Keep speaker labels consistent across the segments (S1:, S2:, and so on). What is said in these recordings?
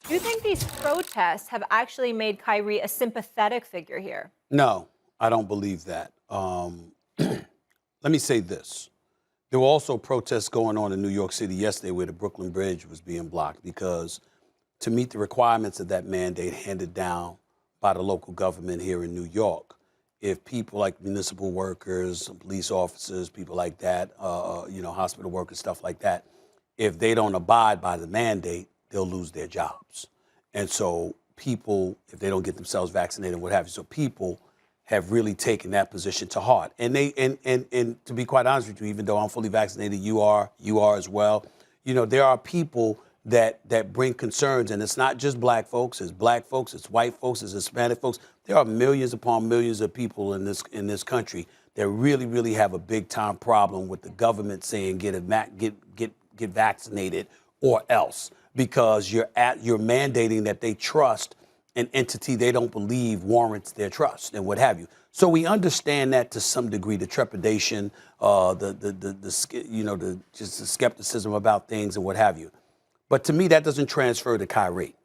S1: Do you think these protests have actually made Kyrie a sympathetic figure here?
S2: No, I don't believe that. Let me say this. There were also protests going on in New York City yesterday where the Brooklyn Bridge was being blocked because to meet the requirements of that mandate handed down by the local government here in New York, if people like municipal workers, police officers, people like that, hospital workers, stuff like that, if they don't abide by the mandate, they'll lose their jobs. And so people, if they don't get themselves vaccinated, what have you, so people have really taken that position to heart. And and to be quite honest with you, even though I'm fully vaccinated, you are as well. There are people that bring concerns, and it's not just black folks, it's white folks, it's Hispanic folks. There are millions upon millions of people in this country that really, really have a big time problem with the government saying get vaccinated or else, because you're mandating that they trust an entity they don't believe warrants their trust and what have you. So we understand that to some degree, the trepidation, just the skepticism about things and what have you. But to me, that doesn't transfer to Kyrie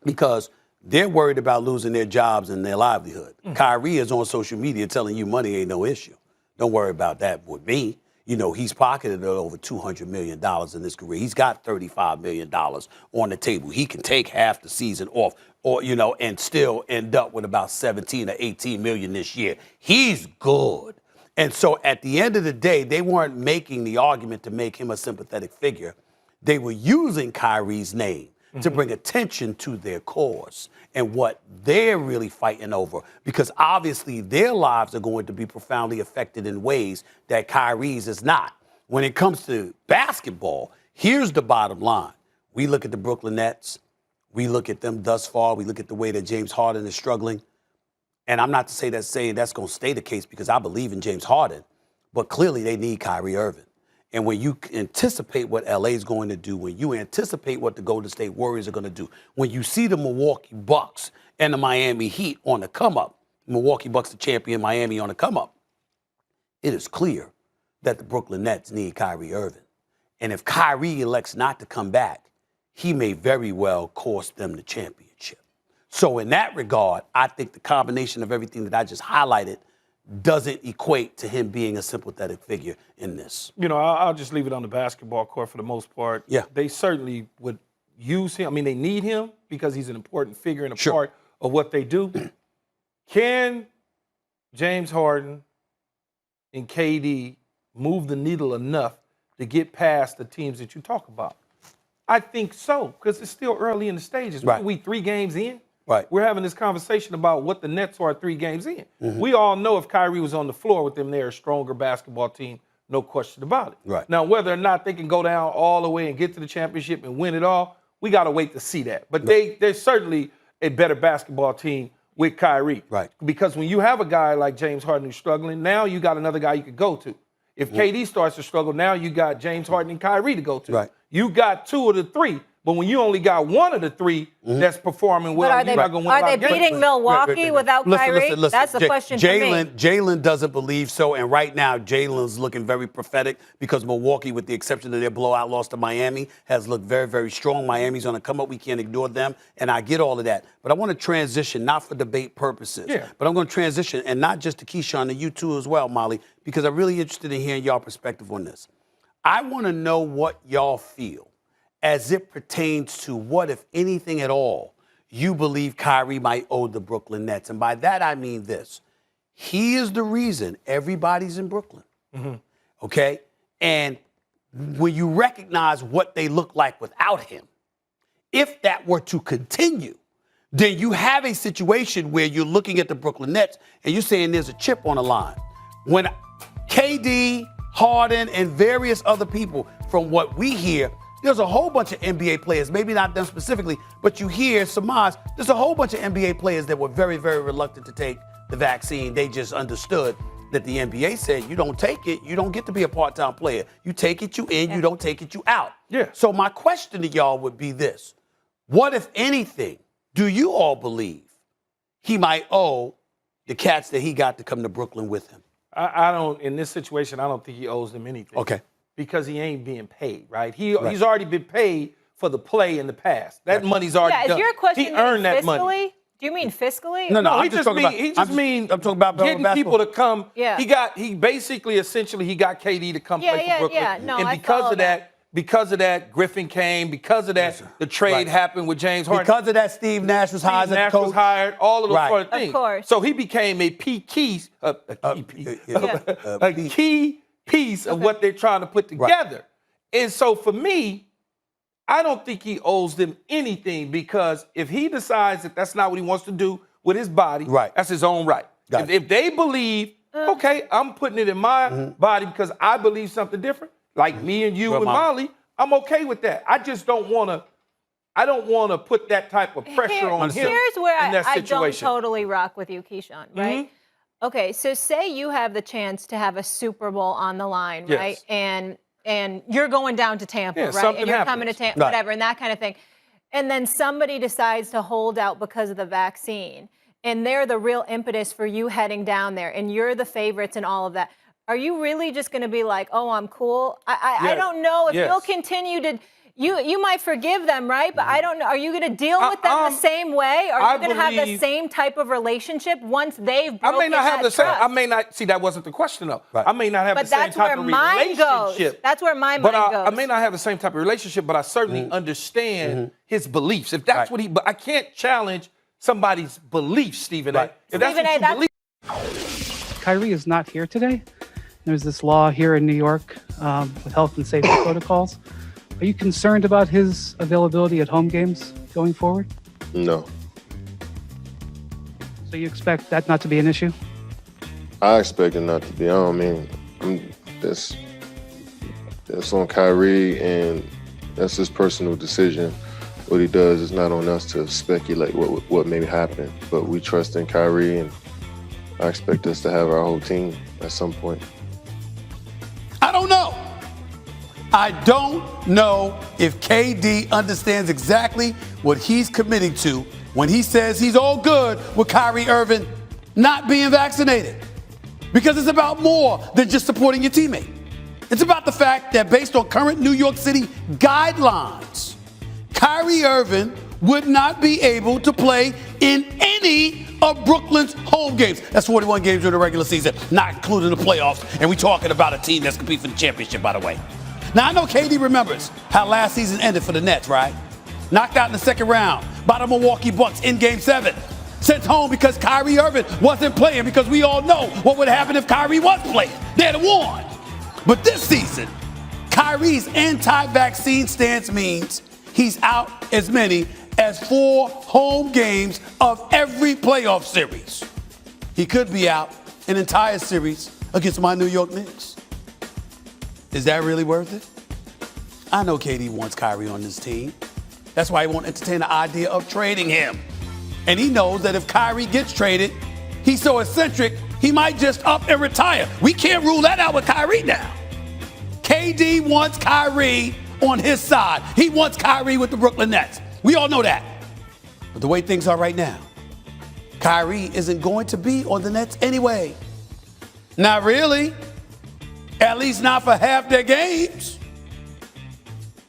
S2: because they're worried about losing their jobs and their livelihood. Kyrie is on social media telling you money ain't no issue. Don't worry about that with me. He's pocketed over $200 million in his career. He's got $35 million on the table. He can take half the season off and still end up with about 17 or 18 million this year. He's good. And so at the end of the day, they weren't making the argument to make him a sympathetic figure. They were using Kyrie's name to bring attention to their cause and what they're really fighting over, because obviously their lives are going to be profoundly affected in ways that Kyrie's is not. When it comes to basketball, here's the bottom line. We look at the Brooklyn Nets. We look at them thus far. We look at the way that James Harden is struggling. And I'm not to say saying that's going to stay the case because I believe in James Harden, but clearly they need Kyrie Irving. And when you anticipate what LA is going to do, when you anticipate what the Golden State Warriors are going to do, when you see the Milwaukee Bucks and the Miami Heat on the come up, Milwaukee Bucks the champion, Miami on the come up, it is clear that the Brooklyn Nets need Kyrie Irving. And if Kyrie elects not to come back, he may very well cost them the championship. So in that regard, I think the combination of everything that I just highlighted doesn't equate to him being a sympathetic figure in this.
S3: I'll just leave it on the basketball court for the most part.
S2: Yeah.
S3: They certainly would use him. I mean, they need him because he's an important figure and a part of what they do. Can James Harden and KD move the needle enough to get past the teams that you talk about? I think so, because it's still early in the stages.
S2: Right.
S3: We 3 games in.
S2: Right.
S3: We're having this conversation about what the Nets are 3 games in. We all know if Kyrie was on the floor with them, they're a stronger basketball team, no question about it.
S2: Right.
S3: Now, whether or not they can go down all the way and get to the championship and win it all, we got to wait to see that. But they're certainly a better basketball team with Kyrie.
S2: Right.
S3: Because when you have a guy like James Harden who's struggling, now you got another guy you could go to. If KD starts to struggle, now you got James Harden and Kyrie to go to.
S2: Right.
S3: You got 2 of the 3. But when you only got 1 of the 3 that's performing well,
S1: But
S3: you're not going to win a lot
S1: are
S3: of
S1: they
S3: games.
S1: beating Milwaukee without Kyrie?
S2: Listen.
S1: That's the question for me.
S2: Jalen doesn't believe so, and right now Jalen's looking very prophetic because Milwaukee, with the exception of their blowout loss to Miami, has looked very, very strong. Miami's on the come up. We can't ignore them, and I get all of that. But I want to transition, not for debate purposes, but I'm going to transition, and not just to Keyshawn, to you too as well, Molly, because I'm really interested in hearing y'all perspective on this. I want to know what y'all feel as it pertains to what, if anything at all, you believe Kyrie might owe the Brooklyn Nets. And by that, I mean this. He is the reason everybody's in Brooklyn, okay? And when you recognize what they look like without him, if that were to continue, then you have a situation where you're looking at the Brooklyn Nets and you're saying there's a chip on the line. When KD, Harden, and various other people, from what we hear, there's a whole bunch of NBA players, maybe not them specifically, but you hear surmise, there's a whole bunch of NBA players that were very, very reluctant to take the vaccine. They just understood that the NBA said, you don't take it, you don't get to be a part-time player. You take it, you in, you don't take it, you out.
S3: Yeah.
S2: So my question to y'all would be this. What, if anything, do you all believe he might owe the cats that he got to come to Brooklyn with him?
S3: I don't, in this situation, I don't think he owes them anything.
S2: Okay.
S3: Because he ain't being paid, right? He's already been paid for the play in the past. That money's already
S1: Yeah,
S3: done.
S1: is your question
S3: He earned that
S1: fiscally?
S3: money.
S1: Do you mean fiscally?
S2: No,
S3: No,
S2: I'm
S3: he
S2: just
S3: just
S2: talking
S3: mean
S2: about. I'm talking about
S3: getting
S2: basketball.
S3: people to come.
S1: Yeah.
S3: He basically essentially he got KD to come
S1: Yeah,
S3: play
S1: yeah,
S3: for Brooklyn.
S1: yeah. No,
S3: and
S1: I
S3: because
S1: follow
S3: of that, Griffin came. Because of that, the trade
S2: Right.
S3: happened with James Harden.
S2: Because of that, Steve Nash was hired as a
S3: Nash
S2: coach.
S3: was hired. All of those
S2: Right.
S3: sort of things.
S1: Of course.
S3: So he became a key piece of what they're trying to put together. And so for me, I don't think he owes them anything, because if he decides that that's not what he wants to do with his body, that's his own right. If they believe, okay, I'm putting it in my body because I believe something different, like me and you and Molly, I'm okay with that. I just don't want to. I don't want to put that type of pressure on him.
S1: Here's where
S3: in that
S1: I don't
S3: situation.
S1: totally rock with you, Keyshawn, right? Okay, so say you have the chance to have a Super Bowl on the line, right? And you're going down to Tampa, right? And you're coming to Tampa, whatever, and that kind of thing. And then somebody decides to hold out because of the vaccine, and they're the real impetus for you heading down there, and you're the favorites and all of that. Are you really just going to be like, oh, I'm cool? I don't know if you'll continue to. You might forgive them, right? But I don't know. Are you going to deal with them the same way? Are you going to have the same type of relationship once they've broken
S3: I may not have the same.
S1: trust?
S3: I may not. See, that wasn't the question, though. I may not have
S1: But
S3: the same
S1: that's
S3: type
S1: where
S3: of
S1: mine
S3: relationship.
S1: goes. That's where my mind goes.
S3: I may not have the same type of relationship, but I certainly understand his beliefs. If that's what he. But I can't challenge somebody's beliefs, Stephen A. If that's what you believe.
S4: Kyrie is not here today. There's this law here in New York with health and safety protocols. Are you concerned about his availability at home games going forward?
S5: No.
S4: So you expect that not to be an issue?
S5: I expect it not to be. I don't mean, that's on Kyrie, and that's his personal decision. What he does is not on us to speculate what may happen. But we trust in Kyrie, and I expect us to have our whole team at some point.
S2: I don't know. I don't know if KD understands exactly what he's committing to when he says he's all good with Kyrie Irving not being vaccinated. Because it's about more than just supporting your teammate. It's about the fact that based on current New York City guidelines, Kyrie Irving would not be able to play in any of Brooklyn's home games. That's 41 games during the regular season, not including the playoffs. And we're talking about a team that's competing for the championship, by the way. Now, I know KD remembers how last season ended for the Nets, right? Knocked out in the second round by the Milwaukee Bucks in Game 7. Sent home because Kyrie Irving wasn't playing, because we all know what would happen if Kyrie was playing. They'd have won. But this season, Kyrie's anti-vaccine stance means he's out as many as 4 home games of every playoff series. He could be out an entire series against my New York Knicks. Is that really worth it? I know KD wants Kyrie on this team. That's why he won't entertain the idea of trading him. And he knows that if Kyrie gets traded, he's so eccentric, he might just up and retire. We can't rule that out with Kyrie now. KD wants Kyrie on his side. He wants Kyrie with the Brooklyn Nets. We all know that. But the way things are right now, Kyrie isn't going to be on the Nets anyway. Not really. At least not for half their games.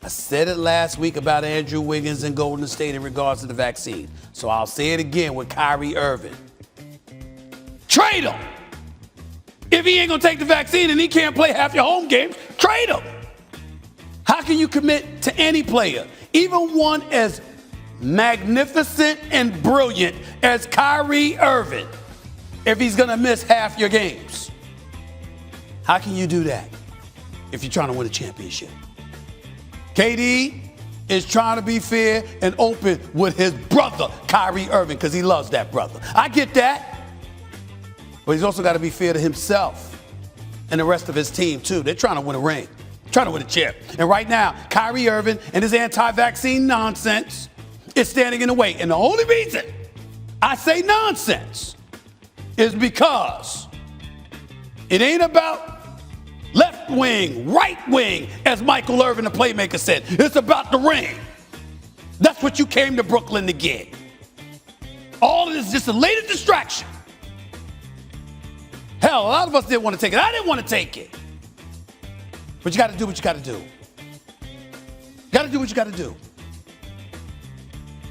S2: I said it last week about Andrew Wiggins and Golden State in regards to the vaccine. So I'll say it again with Kyrie Irving. Trade him. If he ain't gonna take the vaccine and he can't play half your home games, trade him. How can you commit to any player, even one as magnificent and brilliant as Kyrie Irving, if he's gonna miss half your games? How can you do that if you're trying to win a championship? KD is trying to be fair and open with his brother, Kyrie Irving, because he loves that brother. I get that. But he's also got to be fair to himself and the rest of his team, too. They're trying to win a ring, trying to win a chip. And right now, Kyrie Irving and his anti-vaccine nonsense is standing in the way. And the only reason I say nonsense is because it ain't about left wing, right wing, as Michael Irvin, the playmaker, said. It's about the ring. That's what you came to Brooklyn to get. All of this is just a latest distraction. Hell, a lot of us didn't want to take it. I didn't want to take it. But you got to do what you got to do. You got to do what you got to do.